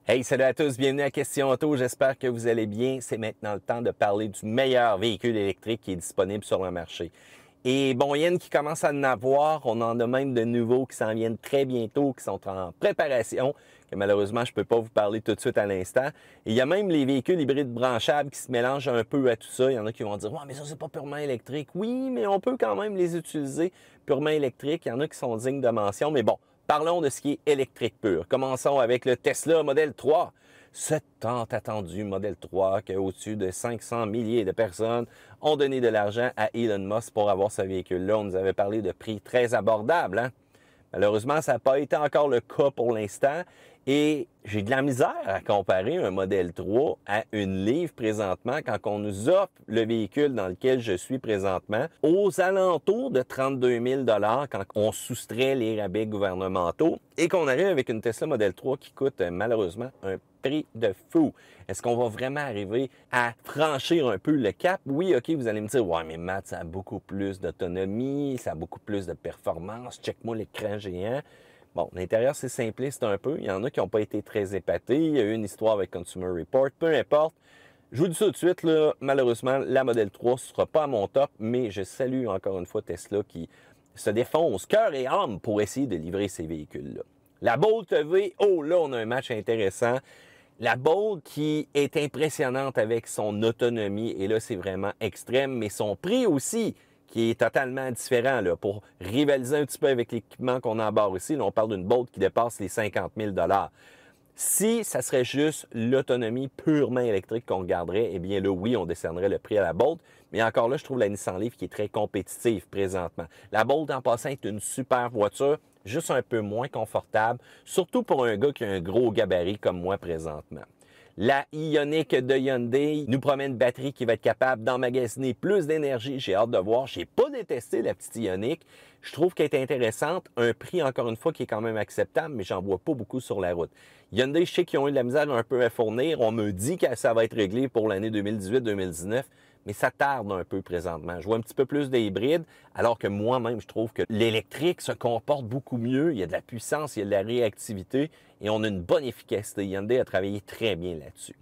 Hey, salut à tous, bienvenue à Question Auto, j'espère que vous allez bien. C'est maintenant le temps de parler du meilleur véhicule électrique qui est disponible sur le marché. Et bon, il y en a qui commencent à en avoir, on en a même de nouveaux qui s'en viennent très bientôt, qui sont en préparation, que malheureusement je ne peux pas vous parler tout de suite à l'instant. Et il y a même les véhicules hybrides branchables qui se mélangent un peu à tout ça. Il y en a qui vont dire « Ouais, mais ça c'est pas purement électrique. » Oui, mais on peut quand même les utiliser purement électriques. Il y en a qui sont dignes de mention, mais bon. Parlons de ce qui est électrique pur. Commençons avec le Tesla Model 3. Ce tant attendu Model 3 que au-dessus de 500 milliers de personnes ont donné de l'argent à Elon Musk pour avoir ce véhicule-là. On nous avait parlé de prix très abordables, hein? Malheureusement, ça n'a pas été encore le cas pour l'instant et j'ai de la misère à comparer un Model 3 à une Leaf présentement quand on nous offre le véhicule dans lequel je suis présentement aux alentours de 32 000 quand on soustrait les rabais gouvernementaux et qu'on arrive avec une Tesla Model 3 qui coûte malheureusement un prix de fou. Est-ce qu'on va vraiment arriver à franchir un peu le cap? Oui, OK, vous allez me dire, ouais, mais Matt, ça a beaucoup plus d'autonomie, ça a beaucoup plus de performance, check-moi l'écran géant. Bon, l'intérieur, c'est simpliste un peu. Il y en a qui n'ont pas été très épatés. Il y a eu une histoire avec Consumer Report. Peu importe. Je vous dis ça tout de suite, là, malheureusement, la Model 3 ne sera pas à mon top, mais je salue encore une fois Tesla qui se défonce cœur et âme pour essayer de livrer ces véhicules-là. La Bolt EV, oh là, on a un match intéressant. La Bolt qui est impressionnante avec son autonomie, et là, c'est vraiment extrême, mais son prix aussi, qui est totalement différent, là, pour rivaliser un petit peu avec l'équipement qu'on a à bord ici. Là, on parle d'une Bolt qui dépasse les 50 000 $. Si ça serait juste l'autonomie purement électrique qu'on regarderait, eh bien là, oui, on décernerait le prix à la Bolt. Mais encore là, je trouve la Nissan Leaf qui est très compétitive présentement. La Bolt, en passant, est une super voiture, juste un peu moins confortable, surtout pour un gars qui a un gros gabarit comme moi présentement. La Ioniq de Hyundai nous promet une batterie qui va être capable d'emmagasiner plus d'énergie. J'ai hâte de voir. Je n'ai pas détesté la petite Ioniq. Je trouve qu'elle est intéressante. Un prix, encore une fois, qui est quand même acceptable, mais j'en vois pas beaucoup sur la route. Hyundai, je sais qu'ils ont eu de la misère un peu à fournir. On me dit que ça va être réglé pour l'année 2018-2019, mais ça tarde un peu présentement. Je vois un petit peu plus d'hybrides, alors que moi-même, je trouve que l'électrique se comporte beaucoup mieux. Il y a de la puissance, il y a de la réactivité et on a une bonne efficacité. Hyundai a travaillé très bien là-dessus.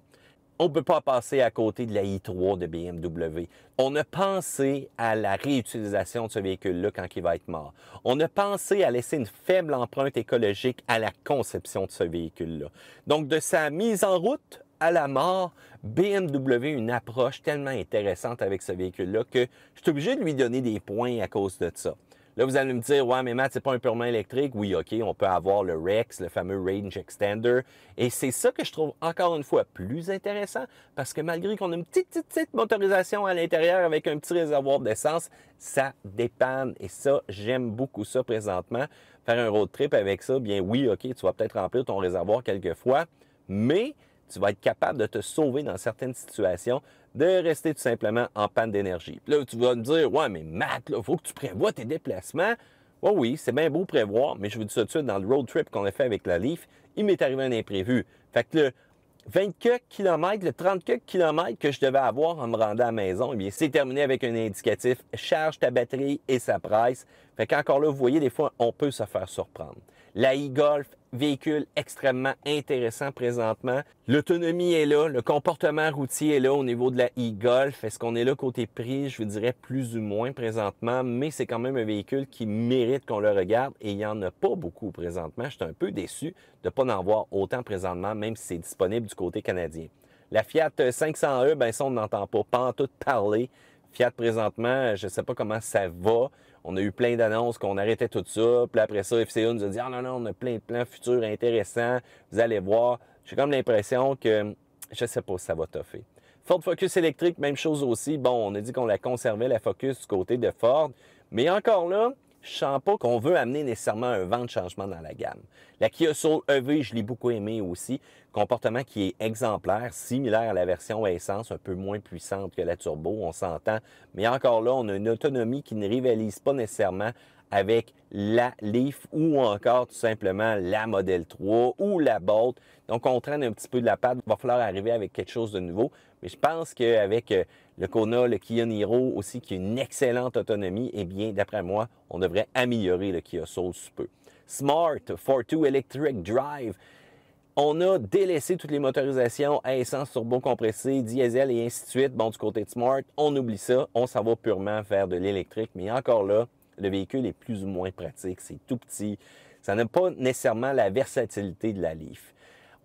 On ne peut pas passer à côté de la i3 de BMW. On a pensé à la réutilisation de ce véhicule-là quand il va être mort. On a pensé à laisser une faible empreinte écologique à la conception de ce véhicule-là. Donc, de sa mise en route à la mort, BMW a une approche tellement intéressante avec ce véhicule-là que je suis obligé de lui donner des points à cause de ça. Là, vous allez me dire, ouais, mais Matt, c'est pas un purement électrique. Oui, OK, on peut avoir le REX, le fameux Range Extender. Et c'est ça que je trouve encore une fois plus intéressant parce que malgré qu'on a une petite motorisation à l'intérieur avec un petit réservoir d'essence, ça dépanne. Et ça, j'aime beaucoup ça présentement. Faire un road trip avec ça, bien oui, OK, tu vas peut-être remplir ton réservoir quelques fois, mais tu vas être capable de te sauver dans certaines situations, de rester tout simplement en panne d'énergie. Puis là, tu vas me dire, ouais, mais Matt, il faut que tu prévois tes déplacements. Oh oui, c'est bien beau prévoir, mais je vous dis ça tout de suite, dans le road trip qu'on a fait avec la Leaf, il m'est arrivé un imprévu. Fait que le 20 km, le 30 km que je devais avoir en me rendant à la maison, eh bien, c'est terminé avec un indicatif « Charge ta batterie et ça presse ». Fait qu'encore là, vous voyez, des fois, on peut se faire surprendre. La e-Golf, véhicule extrêmement intéressant présentement. L'autonomie est là, le comportement routier est là au niveau de la e-Golf. Est-ce qu'on est là côté prix? Je vous dirais plus ou moins présentement, mais c'est quand même un véhicule qui mérite qu'on le regarde et il n'y en a pas beaucoup présentement. Je suis un peu déçu de ne pas en voir autant présentement, même si c'est disponible du côté canadien. La Fiat 500e, ben ça, on n'entend pas en tout parler. Fiat, présentement, je ne sais pas comment ça va. On a eu plein d'annonces qu'on arrêtait tout ça. Puis après ça, FCA nous a dit « Ah non, non, on a plein de plans futurs intéressants. Vous allez voir. » J'ai comme l'impression que je ne sais pas si ça va toffer. Ford Focus électrique, même chose aussi. Bon, on a dit qu'on la conservait, la Focus, du côté de Ford. Mais encore là, je ne sens pas qu'on veut amener nécessairement un vent de changement dans la gamme. La Kia Soul EV, je l'ai beaucoup aimé aussi. Comportement qui est exemplaire, similaire à la version essence, un peu moins puissante que la turbo, on s'entend. Mais encore là, on a une autonomie qui ne rivalise pas nécessairement avec la Leaf ou encore tout simplement la Model 3 ou la Bolt. Donc, on traîne un petit peu de la patte. Il va falloir arriver avec quelque chose de nouveau. Mais je pense qu'avec le Kona, le Kia Niro aussi, qui a une excellente autonomie, eh bien, d'après moi, on devrait améliorer le Kia Soul sous peu. Smart 4.2 Electric Drive. On a délaissé toutes les motorisations à essence turbo-compressée, diesel et ainsi de suite. Bon, du côté de Smart, on oublie ça. On s'en va purement vers de l'électrique. Mais encore là, le véhicule est plus ou moins pratique. C'est tout petit. Ça n'a pas nécessairement la versatilité de la Leaf.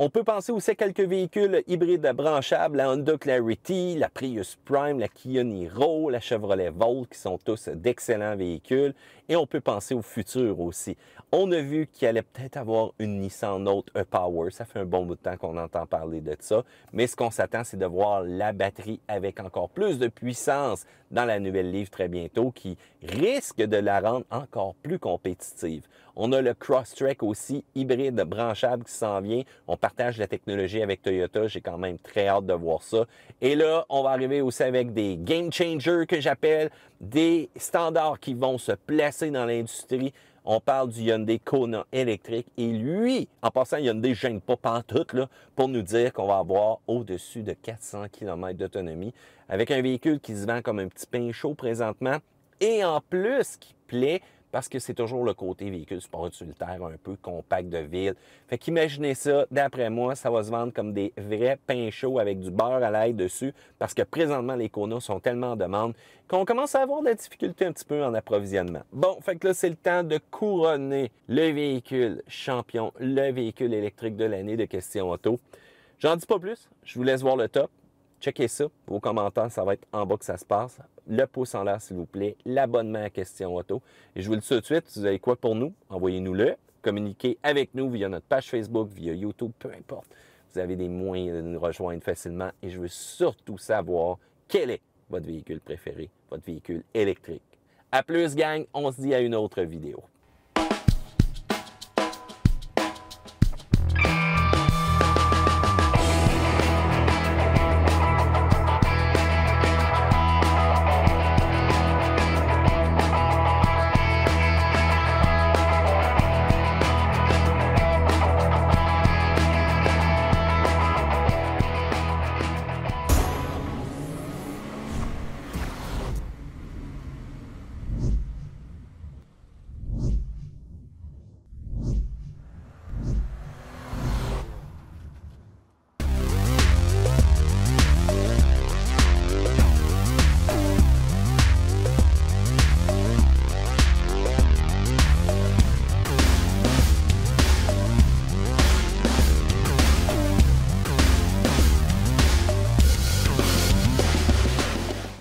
On peut penser aussi à quelques véhicules hybrides branchables, la Honda Clarity, la Prius Prime, la Kia Niro, la Chevrolet Volt, qui sont tous d'excellents véhicules. Et on peut penser au futur aussi. On a vu qu'il allait peut-être avoir une Nissan Note E-Power. Ça fait un bon bout de temps qu'on entend parler de ça. Mais ce qu'on s'attend, c'est de voir la batterie avec encore plus de puissance dans la nouvelle Leaf très bientôt, qui risque de la rendre encore plus compétitive. On a le Crosstrek aussi, hybride branchable qui s'en vient. On partage la technologie avec Toyota. J'ai quand même très hâte de voir ça. Et là, on va arriver aussi avec des game changers que j'appelle, des standards qui vont se placer dans l'industrie. On parle du Hyundai Kona électrique et lui, en passant, Hyundai ne gêne pas pantoute là, pour nous dire qu'on va avoir au-dessus de 400 km d'autonomie avec un véhicule qui se vend comme un petit pain chaud présentement et en plus qui plaît parce que c'est toujours le côté véhicule sport utilitaire un peu compact de ville. Fait qu'imaginez ça, d'après moi, ça va se vendre comme des vrais pains chauds avec du beurre à l'ail dessus parce que présentement, les Kona sont tellement en demande qu'on commence à avoir de la difficulté un petit peu en approvisionnement. Bon, fait que là, c'est le temps de couronner le véhicule champion, le véhicule électrique de l'année de Question Auto. J'en dis pas plus, je vous laisse voir le top. Checkez ça, vos commentaires, ça va être en bas que ça se passe. Le pouce en l'air, s'il vous plaît. L'abonnement à Question Auto. Et je vous le dis tout de suite, si vous avez quoi pour nous, envoyez-nous-le. Communiquez avec nous via notre page Facebook, via YouTube, peu importe. Vous avez des moyens de nous rejoindre facilement. Et je veux surtout savoir quel est votre véhicule préféré, votre véhicule électrique. À plus, gang. On se dit à une autre vidéo.